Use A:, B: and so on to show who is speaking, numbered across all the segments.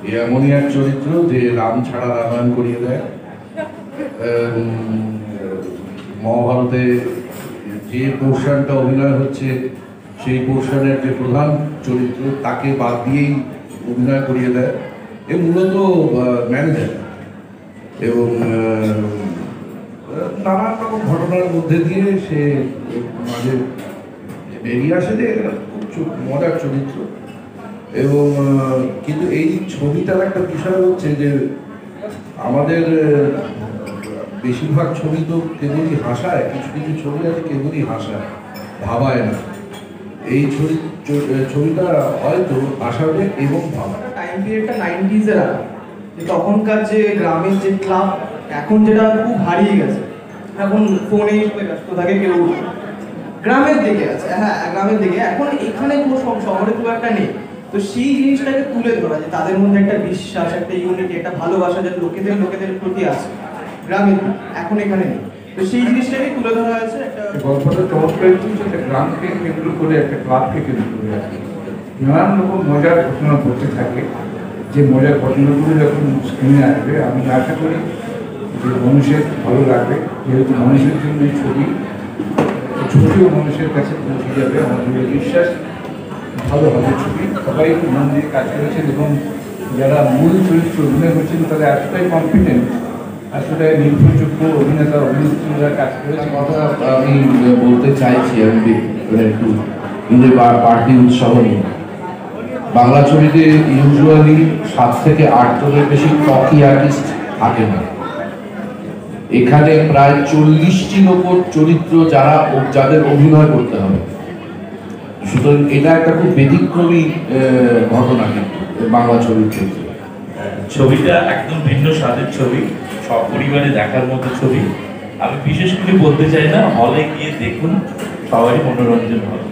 A: এমনই এক চরিত্র যে রাম ছাড়া রামায়ণ করিয়ে দেয়। মহাভারতে যে পোর্শনটা অভিনয় হচ্ছে সেই পোর্শনের যে প্রধান চরিত্র তাকে বাদ দিয়েই অভিনয় করিয়ে দেয়। এ মূলত ম্যানেজার এবং নানান রকম ঘটনার মধ্যে দিয়ে সে মাঝে বেরিয়ে আসে যে খুব মজার চরিত্র। এবং কিন্তু এই ছবিটার একটা বিষয় হচ্ছে যে আমাদের বেশিরভাগ ছবি তো কেবলই হাসায়, কিছু কিছু ছবি আছে কেবলই হাসায়, ভাবায় না। এই ছবিটা হয়তো হাসাবে এবং ভাবায়।
B: টাইম পিরিয়ডটা 90s-এর আগে, তখনকার যে গ্রামের যে ক্লাব এখন যেটা খুব হারিয়ে গেছে। এখন ফোনে ব্যস্ত থাকে, কেউ গ্রামের দিকে আছে, হ্যাঁ গ্রামের দিকে। এখন এখানে কোনো শহরে খুব একটা নেই। তো সেই জিনিসটাকে তুলে ধরা, যে তাদের মধ্যে একটা বিশ্বাস, একটা ইউনিটি, একটা ভালোবাসা যে লোকেদের প্রতি আছে গ্রামের, এখন এখানে নেই। তো সেই জিনিসটাকে তুলে ধরা হয়েছে। একটা
C: গল্পটা চমৎকার, একটা গ্রামকে কেন্দ্র করে, একটা ক্লাবকে কেন্দ্র করে নানান রকম মজার ঘটনা ঘটতে থাকে। যে মজার ঘটনাগুলো যখন স্ক্রিনে আসবে, আমি আশা করি যে মানুষের ভালো লাগবে, যেহেতু মানুষের জন্য এই ছবিও মানুষের কাছে পৌঁছে যাবে। আমাদের বিশ্বাস ভালো হবে ছবি। সবাই মন দিয়ে কাজ করেছেন এবং যারা মূল চরিত্র অভিনয় করছেন তারা এতটাই কনফিডেন্ট, আসলে নির্ভরযোগ্য অভিনেতা অভিনেত্রীরা কাজ করেছে।
A: কথা আমি বলতে চাইছি, আমি একটু নিজের বাড়তি উৎসাহ নিয়ে। বাংলা ছবিতে ইউজুয়ালি 7 থেকে 8 জনের বেশি টকি আর্টিস্ট থাকে না। এখানে প্রায় 40টির ওপর চরিত্র যাদের অভিনয় করতে হবে। সুতরাং এটা একটা খুব ব্যতিক্রমী ঘটনা কিন্তু বাংলা ছবির ক্ষেত্রে।
D: ছবিটা একদম ভিন্ন স্বাদের ছবি, সব পরিবারে দেখার মতো ছবি। আমি বিশেষ করে বলতে চাই না, হলে গিয়ে দেখুন, সবারই মনোরঞ্জন হবে।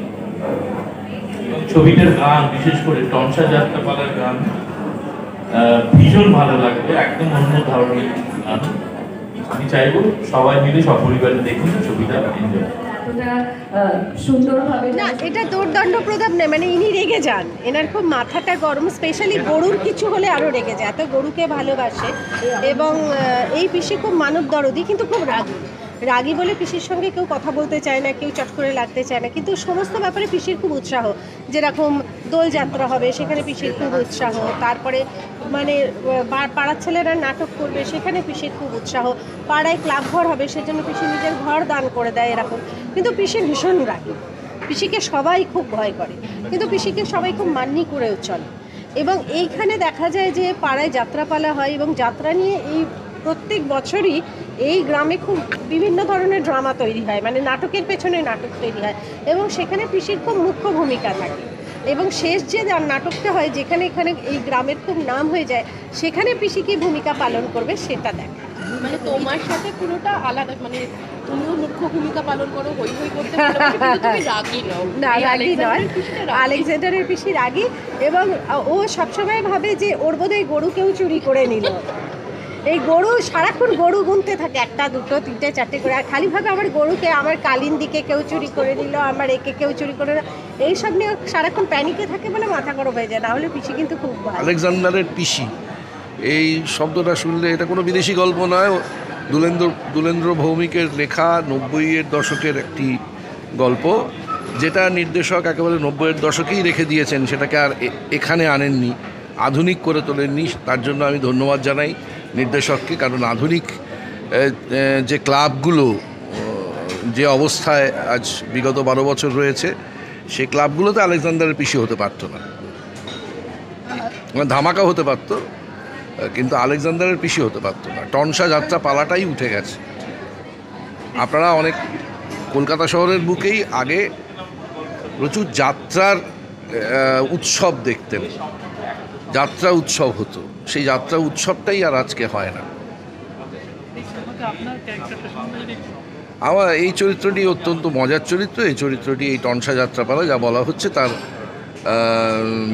D: এবং ছবিটার গান, বিশেষ করে টনসা যাত্রাপালার গান ভীষণ ভালো লাগবে, একদম অন্য ধরনের গান। আমি চাইবো সবাই মিলে সপরিবারে দেখুন ছবিটা, এনজয়।
E: সুন্দরভাবে না, এটা দুর্দণ্ড প্রতাপ নেই, মানে ইনি রেগে যান, এনার খুব মাথাটা গরম, স্পেশালি গরুর কিছু হলে আরও রেগে যায়, এত গরুকে ভালোবাসে। এবং এই পিসি খুব মানব দরদি, কিন্তু খুব রাগী বলে পিসির সঙ্গে কেউ কথা বলতে চায় না, কেউ চট করে লাগতে চায় না, কিন্তু সমস্ত ব্যাপারে পিসির খুব উৎসাহ। যেরকম দোলযাত্রা হবে সেখানে পিসির খুব উৎসাহ, তারপরে মানে পাড়ার ছেলেরা নাটক করবে সেখানে পিসির খুব উৎসাহ, পাড়ায় ক্লাব ঘর হবে সেজন্য পিসি নিজের ঘর দান করে দেয়, এরকম। কিন্তু পিসির ভীষণ রাগী, পিসিকে সবাই খুব ভয় করে, কিন্তু পিসিকে সবাই খুব মান্যি করেও চলে। এবং এইখানে দেখা যায় যে পাড়ায় যাত্রাপালা হয় এবং যাত্রা নিয়ে এই প্রত্যেক বছরই এই গ্রামে খুব বিভিন্ন ধরনের ড্রামা তৈরি হয়, মানে নাটকের পেছনে নাটক তৈরি হয় এবং সেখানে পিসির খুব মুখ্য ভূমিকা থাকে। এবং শেষ যে নাটকটা হয়, যেখানে এখানে এই গ্রামের খুব নাম হয়ে যায়, সেখানে পিসি কি ভূমিকা পালন করবে সেটা দেখা।
F: মানে তোমার সাথে পুরোটা আলাদা, মানে তুমিও মুখ্য ভূমিকা পালন করো, হই হই করতে পারো, কিন্তু তুমি রাগী নও।
E: না, রাগী নয়, আলেকজান্ডারের পিসি রাগী। এবং ও সবসময় ভাবে যে ওর বোধহয় গরু কেউ চুরি করে নিল। এই গরু সারাক্ষণ গরু গুনতে থাকে, 1, 2, 3, 4 করে, আর খালি ভাবে আমার গরুকে, আমার কালিন দিকে কেউ চুরি করে নিল, আমার একে কেউ চুরি করে নিল, এইসব নিয়ে সারাক্ষণ প্যানিকে থাকে বলে মাথা গরম হয়ে যায়। না হলে পিসি কিন্তু খুব ভালো।
G: আলেকজান্ডারের পিসি, এই শব্দটা শুনলে এটা কোনো বিদেশি গল্প নয়, দুলেন্দ্র ভৌমিকের লেখা 90-এর দশকের একটি গল্প, যেটা নির্দেশক একেবারে 90-এর দশকেই রেখে দিয়েছেন, সেটাকে আর এখানে আনেননি, আধুনিক করে তোলেননি। তার জন্য আমি ধন্যবাদ জানাই নির্দেশককে, কারণ আধুনিক যে ক্লাবগুলো যে অবস্থায় আজ বিগত 12 বছর রয়েছে, সেই ক্লাবগুলোতে আলেকজান্ডারের পিসি হতে পারতো না, ধামাকা হতে পারতো, কিন্তু আলেকজান্ডারের পিসি হতে পারতো না। টনসা যাত্রা পালাটাই উঠে গেছে। আপনারা অনেক কলকাতা শহরের বুকেই আগে প্রচুর যাত্রার উৎসব দেখতেন, যাত্রা উৎসব হতো, সেই যাত্রা উৎসবটাই আর আজকে হয় না। আমার এই চরিত্রটি অত্যন্ত মজার চরিত্র। এই চরিত্রটি এই টনসা যাত্রাপালা যা বলা হচ্ছে তার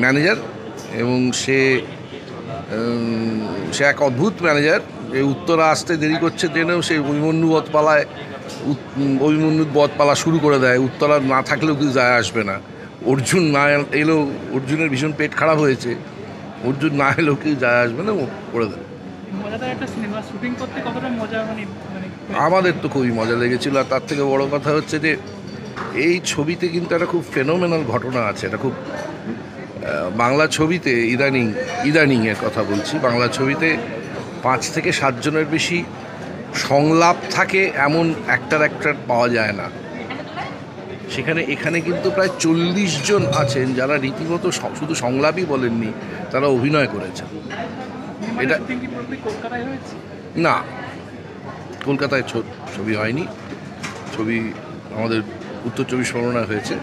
G: ম্যানেজার, এবং সে এক অদ্ভুত ম্যানেজার। এই উত্তরা আসতে দেরি করছে জেনেও সে অভিমন্যু বধপালা শুরু করে দেয়। উত্তরা না থাকলেও কিছু যায় আসবে না, অর্জুন না এলেও অর্জুনের ভীষণ পেট খারাপ হয়েছে, অর্জুন না এলেও কি যায় আসবে না, ও করে দেবে।
H: মজাদার একটা সিনেমা, শুটিং করতে কতটা মজা মানে
G: আমাদের তো খুবই মজা লেগেছিল। আর তার থেকে বড় কথা হচ্ছে যে এই ছবিতে কিন্তু একটা খুব ফেনোমেনাল ঘটনা আছে। এটা খুব বাংলা ছবিতে ইদানিংয়ের কথা বলছি, বাংলা ছবিতে 5 থেকে 7 জনের বেশি সংলাপ থাকে এমন অ্যাক্টর পাওয়া যায় না। এখানে কিন্তু প্রায় 40 জন আছেন যারা রীতিমতো শুধু সংলাপই বলেননি, তারা অভিনয় করেছেন। এটা
H: কলকাতায় হয়েছে
G: না, কলকাতায় ছবি হয়নি, ছবি আমাদের উত্তর 24 পরগনায় হয়েছে।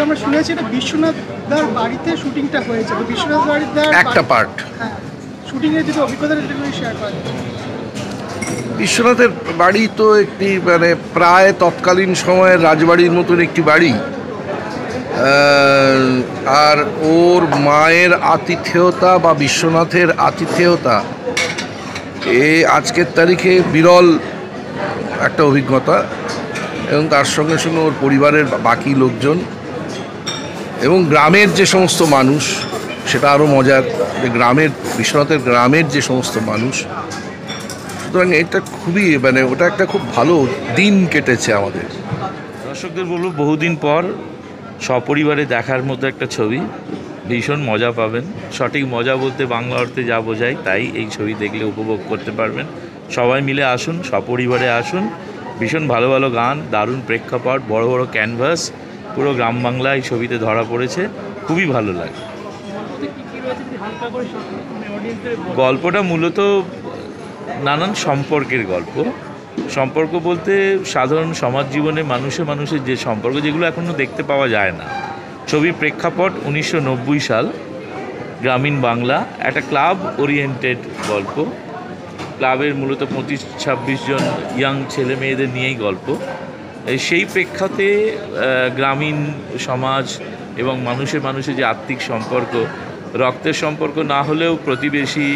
I: আমরা শুনেছি এটা বিশ্বনাথ দার বাড়িতে শুটিংটা হয়েছে, তো বিশ্বনাথ দার
G: একটা পার্ট।
I: হ্যাঁ, শুটিংয়ের যদি অভিজ্ঞতাটা একটু শেয়ার করা যায়।
G: বিশ্বনাথের বাড়ি তো একটি মানে প্রায় তৎকালীন সময়ের রাজবাড়ির মতন একটি বাড়ি। আর ওর মায়ের আতিথেয়তা বা বিশ্বনাথের আতিথেয়তা আজকের তারিখে বিরল একটা অভিজ্ঞতা, এবং তার সঙ্গে সঙ্গে ওর পরিবারের বাকি লোকজন এবং গ্রামের যে সমস্ত মানুষ, সেটা আরও মজার, যে বিশ্বনাথের গ্রামের যে সমস্ত মানুষ। সুতরাং এটা খুবই মানে ওটা একটা খুব ভালো দিন কেটেছে আমাদের।
D: দর্শকদের বলবো বহুদিন পর সপরিবারে দেখার মতো একটা ছবি, ভীষণ মজা পাবেন। সঠিক মজা বলতে বাংলা অর্থে যা বোঝায় তাই এই ছবি দেখলে উপভোগ করতে পারবেন। সবাই মিলে আসুন, সপরিবারে আসুন। ভীষণ ভালো ভালো গান, দারুণ প্রেক্ষাপট, বড় বড় ক্যানভাস, পুরো গ্রাম বাংলা এই ছবিতে ধরা পড়েছে, খুবই ভালো লাগে। গল্পটা মূলত নানান সম্পর্কের গল্প। সম্পর্ক বলতে সাধারণ সমাজ জীবনে মানুষের যে সম্পর্ক, যেগুলো এখনও দেখতে পাওয়া যায় না। ছবির প্রেক্ষাপট 1990 সাল, গ্রামীণ বাংলা, একটা ক্লাব ওরিয়েন্টেড গল্প। ক্লাবের মূলত 25-26 জন ইয়াং ছেলে মেয়েদের নিয়েই গল্প। সেই প্রেক্ষাতে গ্রামীণ সমাজ এবং মানুষের যে আত্মিক সম্পর্ক, রক্তের সম্পর্ক না হলেও প্রতিবেশী,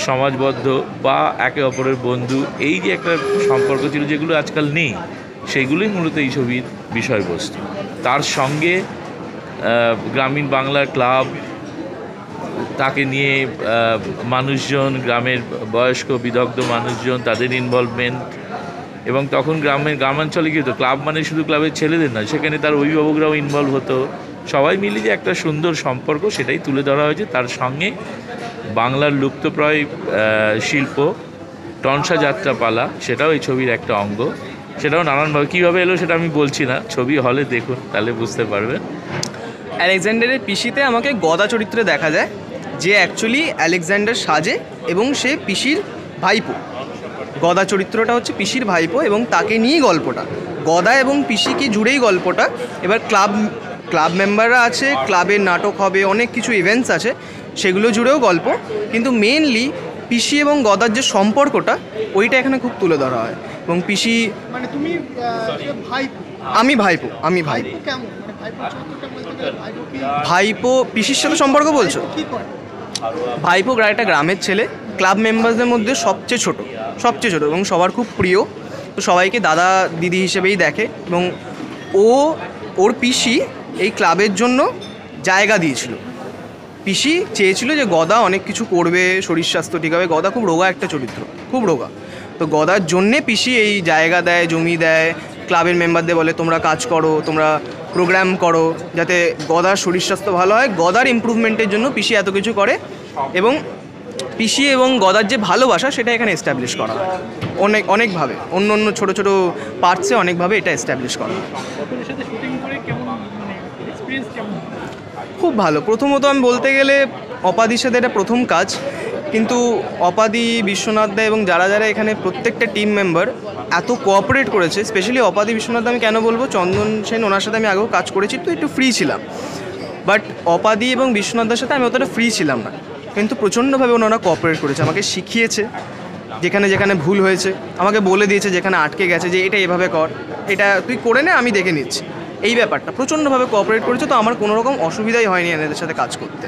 D: সমাজবদ্ধ বা একে অপরের বন্ধু, এই যে একটা সম্পর্ক ছিল যেগুলো আজকাল নেই, সেইগুলোই মূলত এই ছবির বিষয়বস্তু। তার সঙ্গে গ্রামীণ বাংলার ক্লাব, তাকে নিয়ে মানুষজন, গ্রামের বয়স্ক বিদগ্ধ মানুষজন, তাদের ইনভলভমেন্ট, এবং তখন গ্রামাঞ্চলে কী হতো, ক্লাব মানে শুধু ক্লাবের ছেলেদের নয়, সেখানে তার অভিভাবকরাও ইনভলভ হতো। সবাই মিলে যে একটা সুন্দর সম্পর্ক, সেটাই তুলে ধরা হয়েছে। তার সঙ্গে বাংলার লুপ্তপ্রায় শিল্প টনসা যাত্রাপালা, সেটাও এই ছবির একটা অঙ্গ। সেটাও নানানভাবে কীভাবে এলো সেটা আমি বলছি না, ছবি হলে দেখুন, তাহলে বুঝতে পারবেন।
B: আলেকজান্ডারের পিসিতে আমাকে গদা চরিত্রে দেখা যায়, যে অ্যাকচুয়ালি আলেকজান্ডার সাজে এবং সে পিসির ভাইপো। গদা চরিত্রটা হচ্ছে পিসির ভাইপো এবং তাকে নিয়েই গল্পটা, গদা এবং পিসিকে জুড়েই গল্পটা। এবার ক্লাব মেম্বাররা আছে, ক্লাবের নাটক হবে, অনেক কিছু ইভেন্টস আছে, সেগুলো জুড়েও গল্প। কিন্তু মেনলি পিসি এবং গদার যে সম্পর্কটা, ওইটা এখানে খুব তুলে ধরা হয়। এবং পিসি
I: মানে তুমি
B: আমি ভাইপো
I: কেমন, মানে ভাইপোর চরিত্রটা বলতে গেলে ভাইপো কি
B: ভাইপো পিসির সাথে সম্পর্ক বলছো?
I: কি করে?
B: ভাইপো একটা গ্রামের ছেলে, ক্লাব মেম্বারদের মধ্যে সবচেয়ে ছোট এবং সবার খুব প্রিয়, তো সবাইকে দাদা দিদি হিসেবেই দেখে। এবং ওর পিসি এই ক্লাবের জন্য জায়গা দিয়েছিল। পিসি চেয়েছিল যে গদা অনেক কিছু করবে, শরীর স্বাস্থ্য ঠিক হবে। গদা খুব রোগা একটা চরিত্র, খুব রোগা, তো গদার জন্যে পিসি এই জায়গা দেয়, জমি দেয়, ক্লাবের মেম্বারদের বলে তোমরা কাজ করো, তোমরা প্রোগ্রাম করো, যাতে গদার শরীর স্বাস্থ্য ভালো হয়। গদার ইমপ্রুভমেন্টের জন্য পিসি এত কিছু করে, এবং পিসি এবং গদার যে ভালোবাসা, সেটা এখানে এস্টাবলিশ করা হয় অনেকভাবে, অন্য ছোটো ছোটো পার্টসে অনেকভাবে এটা এস্টাবলিশ করা হয়। খুব ভালো। প্রথমত আমি বলতে গেলে অপাদির সাথে এটা প্রথম কাজ, কিন্তু অপাদি, বিশ্বনাথ দা এবং যারা এখানে প্রত্যেকটা টিম মেম্বার এত কোঅপারেট করেছে। স্পেশালি অপাদি, বিশ্বনাথ দা আমি কেন বলবো, চন্দন সেন ওনার সাথে আমি আগেও কাজ করেছি, তো একটু ফ্রি ছিলাম। বাট অপাদি এবং বিশ্বনাথদার সাথে আমি অতটা ফ্রি ছিলাম না, কিন্তু প্রচণ্ডভাবে ওনারা কোঅপারেট করেছে, আমাকে শিখিয়েছে যেখানে ভুল হয়েছে, আমাকে বলে দিয়েছে যেখানে আটকে গেছে, যে এটা এভাবে কর, এটা তুই করে নে, আমি দেখে নিচ্ছি। এই ব্যাপারটা প্রচণ্ডভাবে কোঅপারেট করেছে, তো আমার কোনো রকম অসুবিধাই হয়নি এনাদের সাথে কাজ করতে।